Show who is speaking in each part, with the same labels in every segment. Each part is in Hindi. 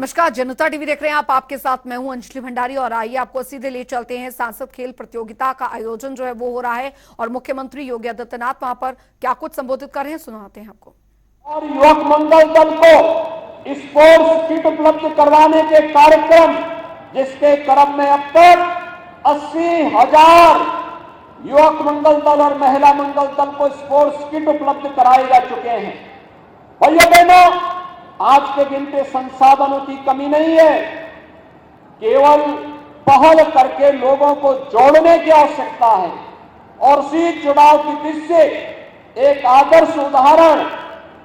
Speaker 1: नमस्कार, जनता टीवी देख रहे हैं आप। आपके साथ मैं हूं अंजलि भंडारी और आइए आपको सीधे ले चलते हैं। सांसद खेल प्रतियोगिता का आयोजन जो है वो हो रहा है और मुख्यमंत्री योगी आदित्यनाथ वहां पर क्या कुछ संबोधित कर रहे हैं, सुनाते हैं आपको।
Speaker 2: और युवक मंगल दल को स्पोर्ट्स किट उपलब्ध करवाने के कार्यक्रम, जिसके क्रम में अब तक 80,000 युवक मंगल दल और महिला मंगल दल को स्पोर्ट्स किट उपलब्ध कराए जा चुके हैं। भाइयों बहनों, आज के दिन पे संसाधनों की कमी नहीं है, केवल पहल करके लोगों को जोड़ने की आवश्यकता है। और सीट चुनाव की दृष्टि से एक आदर्श उदाहरण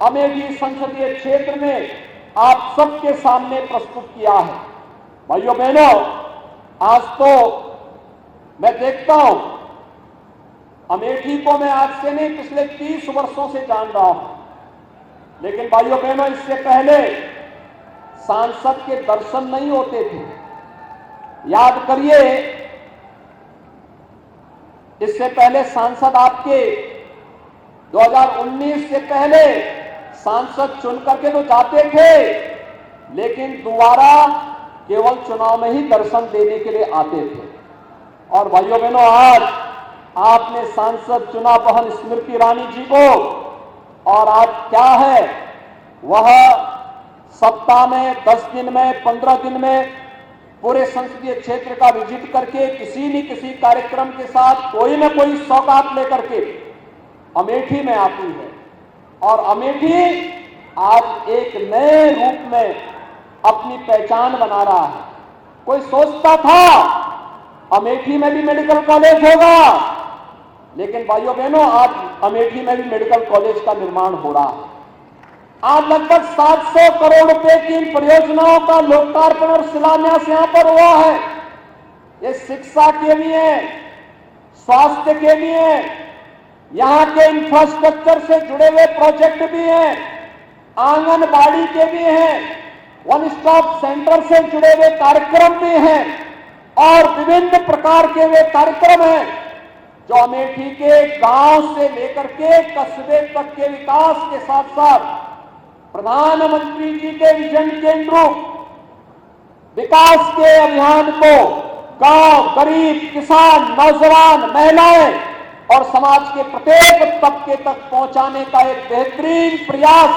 Speaker 2: अमेठी संसदीय क्षेत्र में आप सबके सामने प्रस्तुत किया है। भाइयों बहनों, आज तो मैं देखता हूं, अमेठी को मैं आज से नहीं पिछले 30 वर्षों से जान रहा हूं, लेकिन भाइयों बहनों, इससे पहले सांसद के दर्शन नहीं होते थे। याद करिए, इससे पहले सांसद आपके 2019 से पहले सांसद चुन करके तो जाते थे, लेकिन दोबारा केवल चुनाव में ही दर्शन देने के लिए आते थे। और भाइयों बहनों, आज आपने सांसद चुना बहन स्मृति ईरानी जी को, और आज क्या है, वह सप्ताह में 10 दिन में 15 दिन में पूरे संसदीय क्षेत्र का विजिट करके किसी न किसी कार्यक्रम के साथ कोई न कोई सौगात लेकर के अमेठी में आती है। और अमेठी आज एक नए रूप में अपनी पहचान बना रहा है। कोई सोचता था अमेठी में भी मेडिकल कॉलेज होगा, लेकिन भाइयों बहनों, आज अमेठी में भी मेडिकल कॉलेज का निर्माण हो रहा है। आज लगभग 700 करोड़ रुपए की इन परियोजनाओं का लोकार्पण और शिलान्यास यहां पर हुआ है। ये शिक्षा के लिए, स्वास्थ्य के लिए, यहां के इंफ्रास्ट्रक्चर से जुड़े हुए प्रोजेक्ट भी हैं, आंगनबाड़ी के भी हैं, वन स्टॉप सेंटर से जुड़े हुए कार्यक्रम भी हैं, और विभिन्न प्रकार के वे कार्यक्रम हैं जो अमेठी के गांव से लेकर के कस्बे तक के विकास के साथ साथ प्रधानमंत्री जी के विजन के अनुरूप विकास के अभियान को गांव, गरीब, किसान, नौजवान, महिलाएं और समाज के प्रत्येक तबके तक पहुंचाने का एक बेहतरीन प्रयास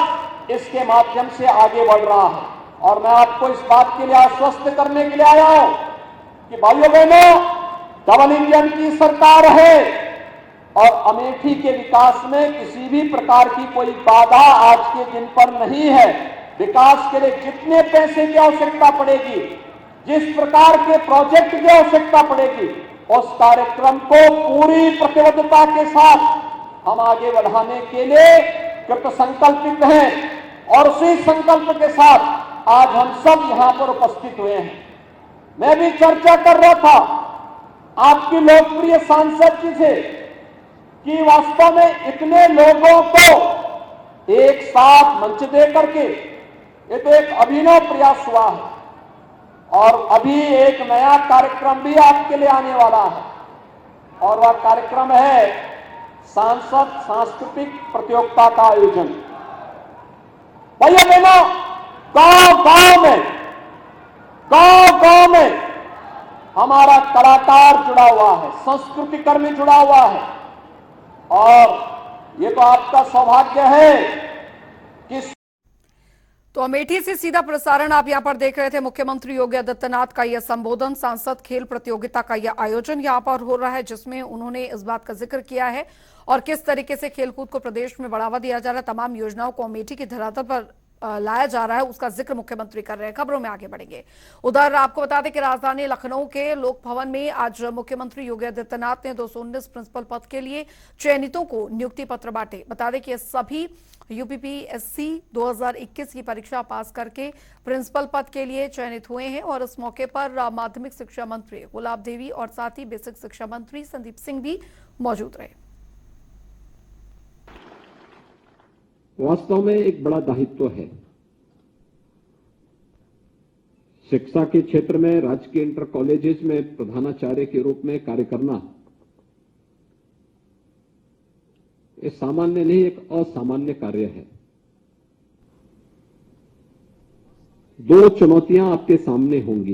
Speaker 2: इसके माध्यम से आगे बढ़ रहा है। और मैं आपको इस बात के लिए आश्वस्त करने के लिए आया हूं कि भाइयों बहनों, डबल इंजन की सरकार है और अमेठी के विकास में किसी भी प्रकार की कोई बाधा आज के दिन पर नहीं है। विकास के लिए जितने पैसे की आवश्यकता पड़ेगी, जिस प्रकार के प्रोजेक्ट की आवश्यकता पड़ेगी, उस कार्यक्रम को पूरी प्रतिबद्धता के साथ हम आगे बढ़ाने के लिए कृत संकल्पित हैं। और उसी संकल्प के साथ आज हम सब यहां पर उपस्थित हुए हैं। मैं भी चर्चा कर रहा था आपकी लोकप्रिय सांसद जी से कि वास्तव में इतने लोगों को एक साथ मंच दे करके ये तो एक अभिनव प्रयास हुआ है। और अभी एक नया कार्यक्रम भी आपके लिए आने वाला है, और वह कार्यक्रम है सांसद सांस्कृतिक प्रतियोगिता का आयोजन। भैया बहनों, गांव में हमारा कलाकार जुड़ा हुआ है, संस्कृति कर्मी जुड़ा हुआ है। और ये तो आपका सौभाग्य है कि
Speaker 1: तो अमेठी से सीधा प्रसारण आप यहां पर देख रहे थे। मुख्यमंत्री योगी आदित्यनाथ का यह संबोधन, सांसद खेल प्रतियोगिता का यह आयोजन यहां पर हो रहा है, जिसमें उन्होंने इस बात का जिक्र किया है और किस तरीके से खेलकूद को प्रदेश में बढ़ावा दिया जा रहा है, तमाम योजनाओं को अमेठी की धरातल पर लाया जा रहा है, उसका जिक्र मुख्यमंत्री कर रहे हैं। खबरों में आगे बढ़ेंगे। उधर आपको बता दें कि राजधानी लखनऊ के लोक भवन में आज मुख्यमंत्री योगी आदित्यनाथ ने 219 प्रिंसिपल पद के लिए चयनितों को नियुक्ति पत्र बांटे। बता दें कि सभी यूपीपीएससी 2021 की परीक्षा पास करके प्रिंसिपल पद के लिए चयनित हुए हैं। और इस मौके पर माध्यमिक शिक्षा मंत्री गुलाब देवी और साथ ही बेसिक शिक्षा मंत्री संदीप सिंह भी मौजूद रहे।
Speaker 3: वास्तव में एक बड़ा दायित्व है। शिक्षा के क्षेत्र में राजकीय इंटर कॉलेजेस में प्रधानाचार्य के रूप में कार्य करना ये सामान्य नहीं, एक असामान्य कार्य है। दो चुनौतियां आपके सामने होंगी।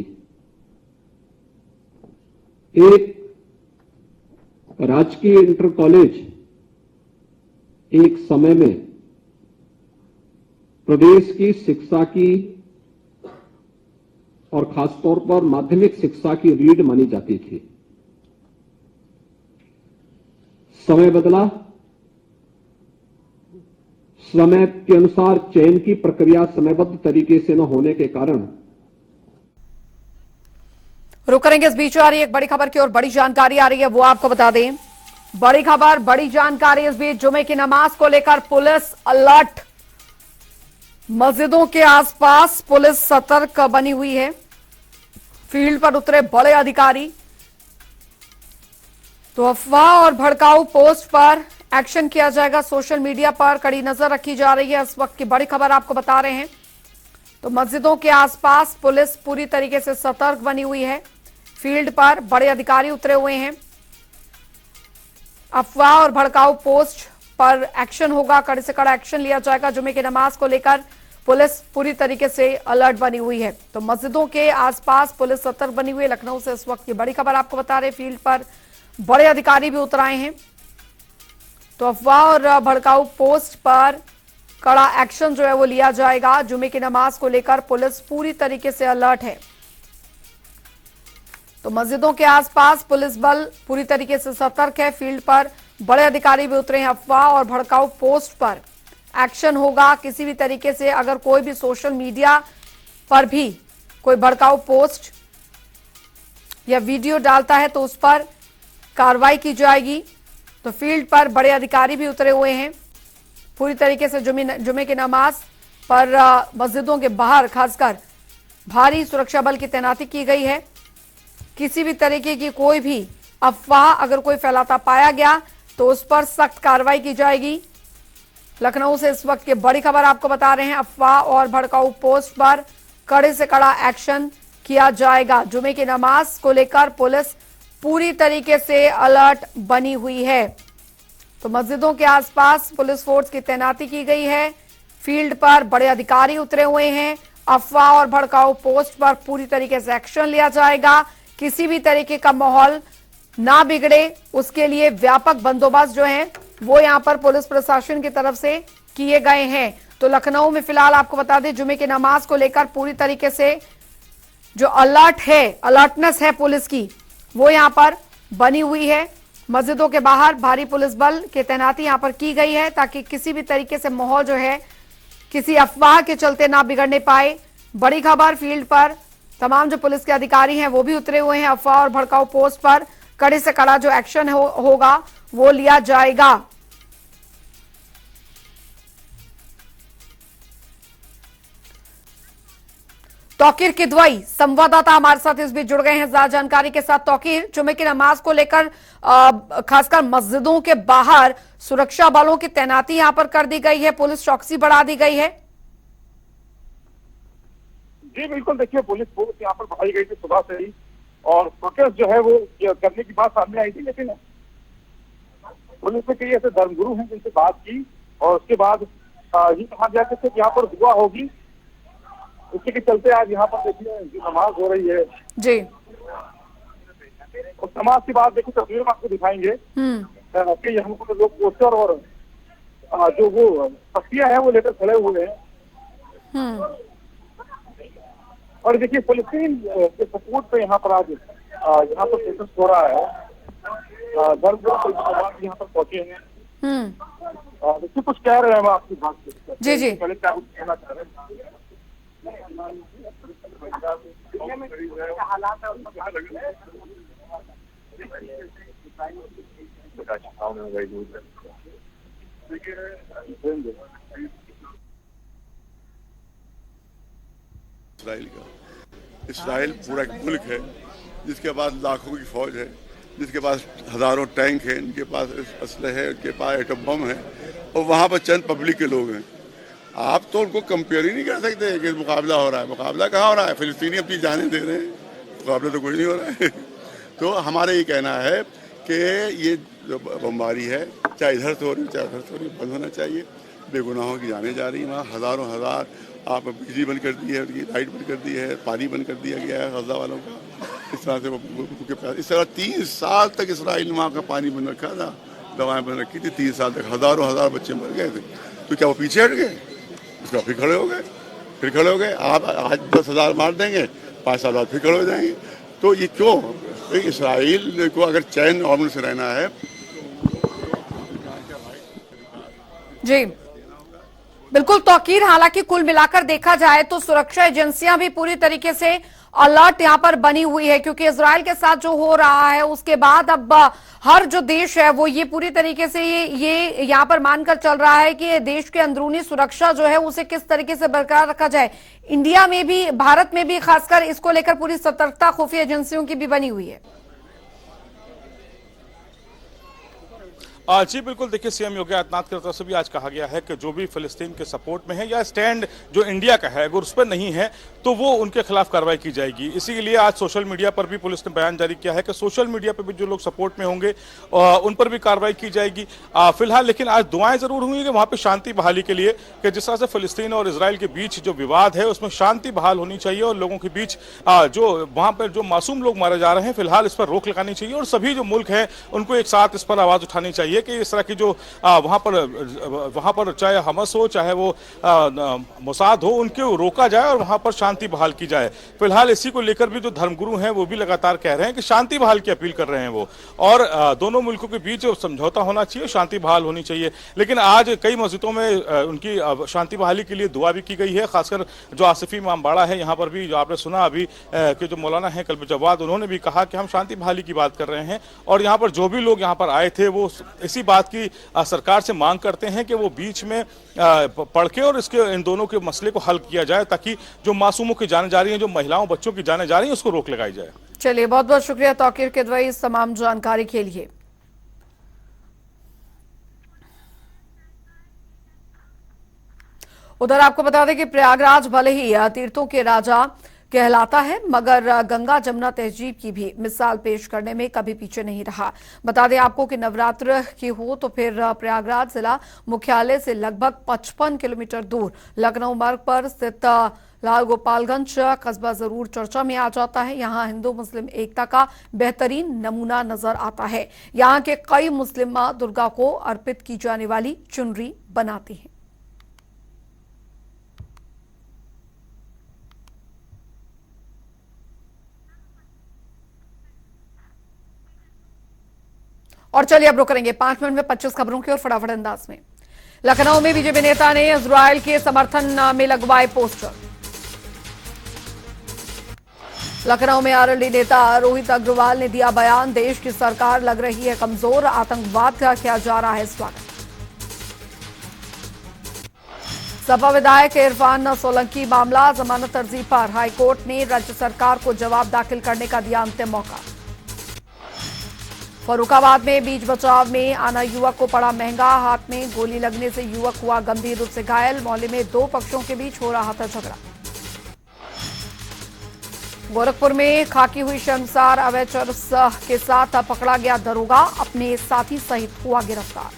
Speaker 3: एक, राजकीय इंटर कॉलेज एक समय में प्रदेश की शिक्षा की और खासतौर पर माध्यमिक शिक्षा की रीढ़ मानी जाती थी। समय बदला, समय के अनुसार चयन की प्रक्रिया समयबद्ध तरीके से न होने के कारण
Speaker 1: रुक करेंगे। इस बीच आ रही है एक बड़ी खबर की और बड़ी जानकारी आ रही है, वो आपको बता दें। बड़ी खबर, बड़ी जानकारी। इस बीच जुमे की नमाज को लेकर पुलिस अलर्ट। मस्जिदों के आसपास पुलिस सतर्क बनी हुई है। फील्ड पर उतरे बड़े अधिकारी। तो अफवाह और भड़काऊ पोस्ट पर एक्शन किया जाएगा। सोशल मीडिया पर कड़ी नजर रखी जा रही है। इस वक्त की बड़ी खबर आपको बता रहे हैं। तो मस्जिदों के आसपास पुलिस पूरी तरीके से सतर्क बनी हुई है। फील्ड पर बड़े अधिकारी उतरे हुए हैं। अफवाह और भड़काऊ पोस्ट पर एक्शन होगा, कड़े से कड़ा एक्शन लिया जाएगा। जुमे की नमाज को लेकर पुलिस पूरी तरीके से अलर्ट बनी हुई है। तो मस्जिदों के आसपास पुलिस सतर्क बनी हुई है। लखनऊ से इस वक्त की बड़ी खबर आपको बता रहे। फील्ड पर बड़े अधिकारी भी उतर आए हैं। तो अफवाह और भड़काऊ पोस्ट पर कड़ा एक्शन जो है वो लिया जाएगा। जुमे की नमाज को लेकर पुलिस पूरी तरीके से अलर्ट है। तो मस्जिदों के आसपास पुलिस बल पूरी तरीके से सतर्क है। फील्ड पर बड़े अधिकारी भी उतरे हैं। अफवाह और भड़काऊ पोस्ट पर एक्शन होगा। किसी भी तरीके से अगर कोई भी सोशल मीडिया पर भी कोई भड़काऊ पोस्ट या वीडियो डालता है तो उस पर कार्रवाई की जाएगी। तो फील्ड पर बड़े अधिकारी भी उतरे हुए हैं। पूरी तरीके से जुमे की नमाज पर मस्जिदों के बाहर खासकर भारी सुरक्षा बल की तैनाती की गई है। किसी भी तरीके की कोई भी अफवाह अगर कोई फैलाता पाया गया तो उस पर सख्त कार्रवाई की जाएगी। लखनऊ से इस वक्त की बड़ी खबर आपको बता रहे हैं। अफवाह और भड़काऊ पोस्ट पर कड़े से कड़ा एक्शन किया जाएगा। जुमे की नमाज को लेकर पुलिस पूरी तरीके से अलर्ट बनी हुई है। तो मस्जिदों के आसपास पुलिस फोर्स की तैनाती की गई है। फील्ड पर बड़े अधिकारी उतरे हुए हैं। अफवाह और भड़काऊ पोस्ट पर पूरी तरीके से एक्शन लिया जाएगा। किसी भी तरीके का माहौल ना बिगड़े उसके लिए व्यापक बंदोबस्त जो है वो यहां पर पुलिस प्रशासन की तरफ से किए गए हैं। तो लखनऊ में फिलहाल आपको बता दें जुमे की नमाज को लेकर पूरी तरीके से जो अलर्ट है, अलर्टनेस है पुलिस की, वो यहां पर बनी हुई है। मस्जिदों के बाहर भारी पुलिस बल की तैनाती यहां पर की गई है ताकि किसी भी तरीके से माहौल जो है किसी अफवाह के चलते ना बिगड़ने पाए। बड़ी खबर, फील्ड पर तमाम जो पुलिस के अधिकारी हैं वो भी उतरे हुए हैं। अफवाह और भड़काऊ पोस्ट पर कड़े से कड़ा जो एक्शन होगा वो लिया जाएगा। तौकीर किदवई संवाददाता हमारे साथ इस बीच जुड़ गए हैं ज्यादा जानकारी के साथ। तौकीर, जुमे की नमाज को लेकर खासकर मस्जिदों के बाहर सुरक्षा बलों की तैनाती यहां पर कर दी गई है, पुलिस चौकसी बढ़ा दी गई है।
Speaker 4: जी बिल्कुल, देखिए पुलिस फोर्स यहाँ पर बढ़ाई गई थी सुबह से ही और प्रोटेस्ट जो है वो करने की बात सामने आई थी, लेकिन पुलिस ने कई ऐसे धर्मगुरु हैं जिनसे बात की और उसके बाद ये कहा गया कि यहाँ पर दुआ होगी। उसी के चलते आज यहाँ पर देखिए नमाज हो रही है
Speaker 1: जी।
Speaker 4: और नमाज के बाद देखिए तस्वीर में आपको दिखाएंगे कि यहाँ पर लोग पोस्टर और जो वो तख्तियां हैं वो लेकर खड़े हुए हैं। और देखिए पुलिस के सपोर्ट पे यहाँ पर आज यहाँ पर प्रोटेस्ट हो रहा है। धर्मगुरु यहाँ पर पहुंचे हैं। देखिए कुछ कह रहे हैं हम आपकी बात से।
Speaker 1: जी जी,
Speaker 4: पहले क्या कुछ कहना चाह रहे हैं? हालात
Speaker 5: इसराइल पूरा एक मुल्क है जिसके पास लाखों की फौज है, जिसके पास हजारों टैंक हैं, इनके पास असले है, इनके पास एटम बम है और वहाँ पर चंद पब्लिक के लोग हैं। आप तो उनको कंपेयर ही नहीं कर सकते कि मुकाबला हो रहा है। मुकाबला कहाँ हो रहा है? फिलिस्तीनी अपनी जानें दे रहे हैं, मुकाबला तो कोई नहीं हो रहा है। तो हमारा ये कहना है कि ये जो बमबारी है चाहे इधर से हो रही चाहे उधर से हो रही बंद होना चाहिए। बेगुनाहों की जानें जा रही हैं, वहाँ हजारों हजार आप बिजली बंद कर दी है, उनकी लाइट बंद कर दी है, पानी बंद कर दिया गया है गजा वालों का। इस तरह से इस तरह 3 साल तक इसराइल ने वहाँ का पानी बंद रखा था, दवाएं बंद रखी थी। 3 साल तक हज़ारों बच्चे मर गए थे। तो क्या वो पीछे हट गए? उसका फिर खड़े हो गए। आप आज 10,000 मार देंगे, 5 साल बाद फिर खड़े हो जाएंगे। तो ये क्यों? इसराइल को अगर चैन अमन से रहना है
Speaker 1: जी बिल्कुल तौकीर। हालांकि कुल मिलाकर देखा जाए तो सुरक्षा एजेंसियां भी पूरी तरीके से अलर्ट यहां पर बनी हुई है, क्योंकि इजराइल के साथ जो हो रहा है उसके बाद अब हर जो देश है वो ये पूरी तरीके से ये यहां पर मानकर चल रहा है कि देश के अंदरूनी सुरक्षा जो है उसे किस तरीके से बरकरार रखा जाए। इंडिया में भी, भारत में भी खासकर इसको लेकर पूरी सतर्कता खुफिया एजेंसियों की भी बनी हुई है।
Speaker 6: जी बिल्कुल, देखिए सीएम योगी आदित्यनाथ की तरफ से भी आज कहा गया है कि जो भी फिलिस्तीन के सपोर्ट में है या स्टैंड जो इंडिया का है अगर उस पर नहीं है तो वो उनके खिलाफ कार्रवाई की जाएगी। इसीलिए आज सोशल मीडिया पर भी पुलिस ने बयान जारी किया है कि सोशल मीडिया पर भी जो लोग सपोर्ट में होंगे उन पर भी कार्रवाई की जाएगी। फिलहाल लेकिन आज दुआएं जरूर हुई कि वहां पर शांति बहाली के लिए, कि जिस तरह से फिलिस्तीन और इसराइल के बीच जो विवाद है उसमें शांति बहाल होनी चाहिए और लोगों के बीच जो वहां पर जो मासूम लोग मारे जा रहे हैं फिलहाल इस पर रोक लगानी चाहिए और सभी जो मुल्क हैं उनको एक साथ इस पर आवाज उठानी चाहिए कि इस तरह की जो वहां पर चाहे हमस हो चाहे वो मोसाद हो उनको रोका जाए और वहां पर शांति बहाल की जाए। फिलहाल इसी को लेकर भी जो धर्मगुरु हैं वो भी लगातार कह रहे हैं कि शांति बहाल की अपील कर रहे हैं वो, और दोनों मुल्कों के बीच समझौता होना चाहिए, शांति बहाल होनी चाहिए। लेकिन आज कई मस्जिदों में उनकी शांति बहाली के लिए दुआ भी की गई है। खासकर जो आसिफी इमामबाड़ा है यहाँ पर भी जो आपने सुना अभी कि जो मौलाना है कल्ब जवाद, उन्होंने भी कहा कि हम शांति बहाली की बात कर रहे हैं और यहाँ पर जो भी लोग यहाँ पर आए थे वो इसी बात की सरकार से मांग करते हैं कि वो बीच में पढ़ के और इन दोनों के मसले को हल किया जाए ताकि जो मासूमों की जाने जा रही हैं, जो महिलाओं बच्चों की जाने जा रही हैं, उसको रोक लगाई जाए।
Speaker 1: चलिए बहुत बहुत शुक्रिया तौकीर किदवई इस तमाम जानकारी के लिए। उधर आपको बता दें कि प्रयागराज भले ही तीर्थों के राजा कहलाता है मगर गंगा जमुना तहजीब की भी मिसाल पेश करने में कभी पीछे नहीं रहा। बता दें आपको कि नवरात्र की हो तो फिर प्रयागराज जिला मुख्यालय से लगभग 55 किलोमीटर दूर लखनऊ मार्ग पर स्थित लाल गोपालगंज कस्बा जरूर चर्चा में आ जाता है। यहाँ हिंदू मुस्लिम एकता का बेहतरीन नमूना नजर आता है। यहाँ के कई मुस्लिम मां दुर्गा को अर्पित की जाने वाली चुनरी बनाती हैं। और चलिए अब रुक करेंगे 5 मिनट में 25 खबरों की और फटाफट अंदाज में। लखनऊ में बीजेपी नेता ने इजराइल के समर्थन में लगवाए पोस्टर। लखनऊ में आरएलडी नेता रोहित अग्रवाल ने दिया बयान, देश की सरकार लग रही है कमजोर, आतंकवाद का किया जा रहा है स्वागत। सपा विधायक इरफान सोलंकी मामला जमानत अर्जी पर हाईकोर्ट ने राज्य सरकार को जवाब दाखिल करने का दिया अंतिम मौका। फर्रुखाबाद में बीच बचाव में आना युवक को पड़ा महंगा, हाथ में गोली लगने से युवक हुआ गंभीर रूप से घायल। मोहल्ले में 2 पक्षों के बीच हो रहा था झगड़ा। गोरखपुर में खाकी हुई शर्मसार अवैध चरस के साथ पकड़ा गया दरोगा, अपने साथी सहित हुआ गिरफ्तार।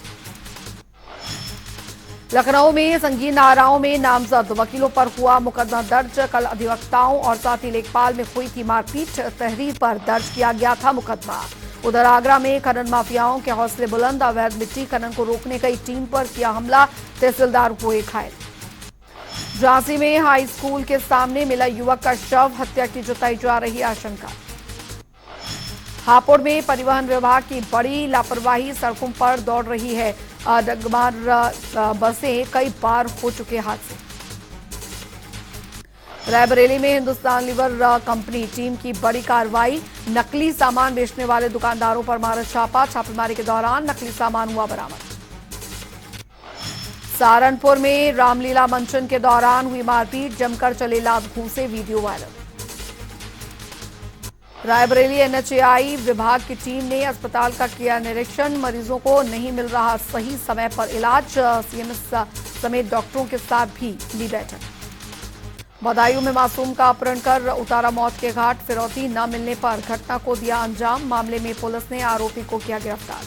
Speaker 1: लखनऊ में संगीन धाराओं में नामजद वकीलों पर हुआ मुकदमा दर्ज, कल अधिवक्ताओं और साथी लेखपाल में हुई थी मारपीट, तहरीर पर दर्ज किया गया था मुकदमा। उधर आगरा में खनन माफियाओं के हौसले बुलंद, अवैध मिट्टी खनन को रोकने गई टीम पर किया हमला, तहसीलदार हुए घायल। झांसी में हाई स्कूल के सामने मिला युवक का शव, हत्या की जताई जा रही आशंका। हापुड़ में परिवहन विभाग की बड़ी लापरवाही, सड़कों पर दौड़ रही है डगमार बसें, कई बार हो चुके हादसे। रायबरेली में हिंदुस्तान लीवर कंपनी टीम की बड़ी कार्रवाई, नकली सामान बेचने वाले दुकानदारों पर मारा छापा, छापेमारी के दौरान नकली सामान हुआ बरामद। सहारनपुर में रामलीला मंचन के दौरान हुई मारपीट, जमकर चले लात घूंसे, वीडियो वायरल। रायबरेली एनएचएआई विभाग की टीम ने अस्पताल का किया निरीक्षण, मरीजों को नहीं मिल रहा सही समय पर इलाज, सीएमएस समेत डॉक्टरों के साथ भी ली बैठक। बदायूं में मासूम का अपहरण कर उतारा मौत के घाट, फिरौती न मिलने पर घटना को दिया अंजाम, मामले में पुलिस ने आरोपी को किया गिरफ्तार।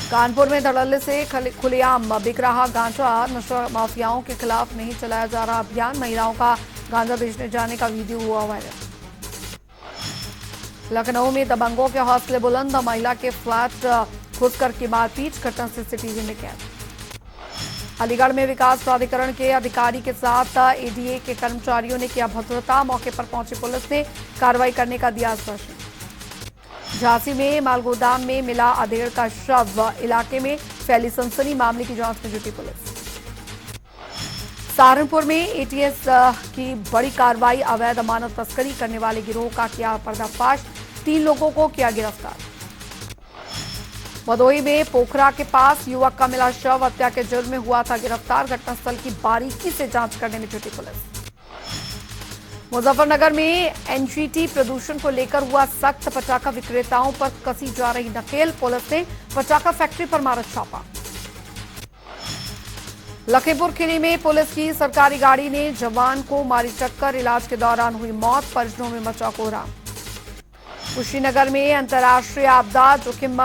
Speaker 1: कानपुर में धड़ल्ले से खुलेआम बिक रहा गांजा। नशा माफियाओं के खिलाफ नहीं चलाया जा रहा अभियान। महिलाओं का गांजा बेचने जाने का वीडियो हुआ वायरल। लखनऊ में दबंगों के हौसले बुलंद। महिला के फ्लैट घुसकर की मारपीट। घटना सीसीटीवी में कैद। अलीगढ़ में विकास प्राधिकरण के अधिकारी के साथ एडीए के कर्मचारियों ने किया भद्रता। मौके पर पहुंची पुलिस ने कार्रवाई करने का दिया आश्वासन। झांसी में मालगोदाम में मिला अधेड़ का शव। इलाके में फैली सनसनी। मामले की जांच में जुटी पुलिस। सहारनपुर में एटीएस की बड़ी कार्रवाई। अवैध अमानत तस्करी करने वाले गिरोह का किया पर्दाफाश। 3 लोगों को किया गिरफ्तार। भदोही में पोखरा के पास युवक का मिला शव। हत्या के जुर्म में हुआ था गिरफ्तार। घटनास्थल की बारीकी से जांच करने में जुटी पुलिस। मुजफ्फरनगर में एनजीटी प्रदूषण को लेकर हुआ सख्त। पटाखा विक्रेताओं पर कसी जा रही नकेल। पुलिस ने पटाखा फैक्ट्री पर मारा छापा। लखीमपुर खीरी में पुलिस की सरकारी गाड़ी ने जवान को मारी टक्कर। इलाज के दौरान हुई मौत। परिजनों में मचा कोहराम। कुशीनगर में अंतर्राष्ट्रीय आपदा जोखिम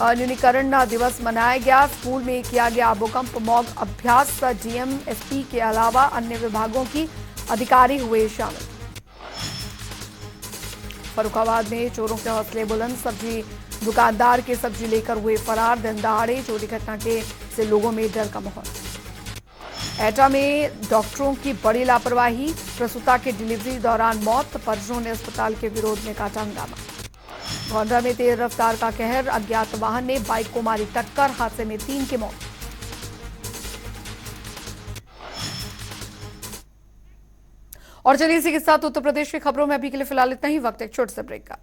Speaker 1: न्यूनीकरण दिवस मनाया गया। स्कूल में किया गया भूकंप मॉक अभ्यास। डीएम एसपी के अलावा अन्य विभागों की अधिकारी हुए शामिल। फर्रुखाबाद में चोरों के हौसले बुलंद। सब्जी दुकानदार के सब्जी लेकर हुए फरार। दिन दहाड़े चोरी घटना से लोगों में डर का माहौल। एटा में डॉक्टरों की बड़ी लापरवाही। प्रसूता की डिलीवरी दौरान मौत। परिजनों ने अस्पताल के विरोध में काटा हंगामा। गोंडा में तेज रफ्तार का कहर। अज्ञात वाहन ने बाइक को मारी टक्कर। हादसे में 3 की मौत। और चलिए इसी के साथ उत्तर प्रदेश की खबरों में अभी के लिए फिलहाल इतना ही। वक्त एक छोटे से ब्रेक का।